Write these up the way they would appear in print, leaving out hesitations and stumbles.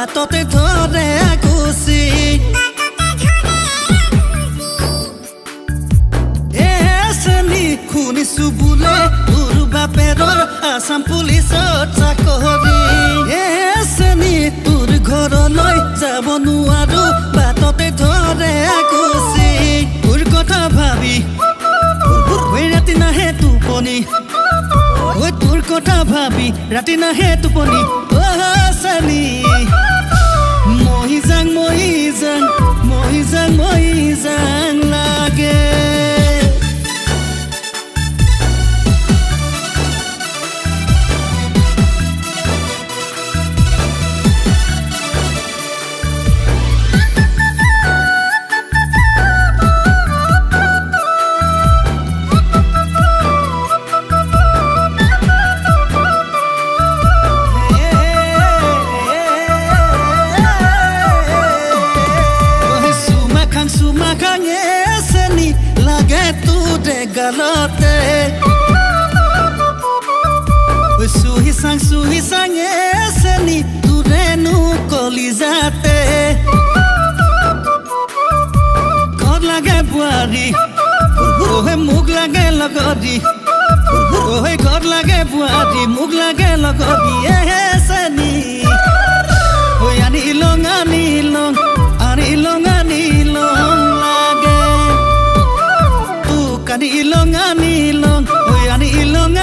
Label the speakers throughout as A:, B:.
A: বাটতে ধৰে গুচি এচনি শুনিছো বোলে তোৰ বাপেৰৰ আসাম পুলিচত চাকৰি এচনি তোৰ ঘৰলৈ যাব নোৱাৰো বাটতে ধৰে গুচি তোৰ কথা ভাবি ৰাতি নাহে টোপনি ঐ তোৰ কথা ভাবি ৰাতি নাহে টোপনি চালি মই যাং লাগে galate suhi sang eseni turenu kolizate god lage buari ohe mug lage lagodi ohe god lage buari mug lage lagodi eseni oi ani long lage ani ilong oi ani ilong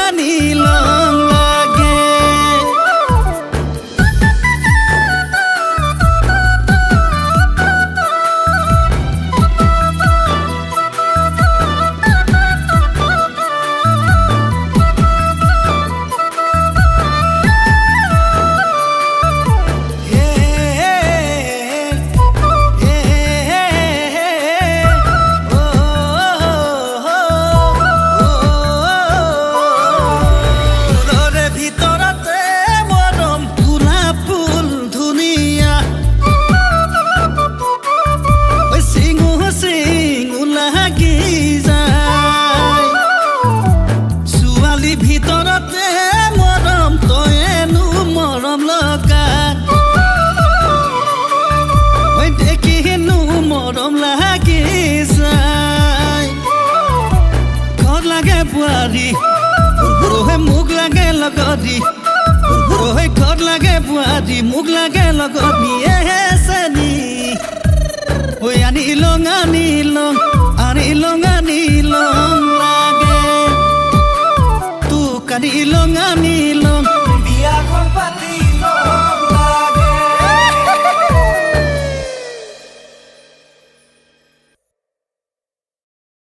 A: lage buari ohe mug lage lagodi ohe god lage buari mug lage lagodi eseni oi ani ilong lage tu kani ilong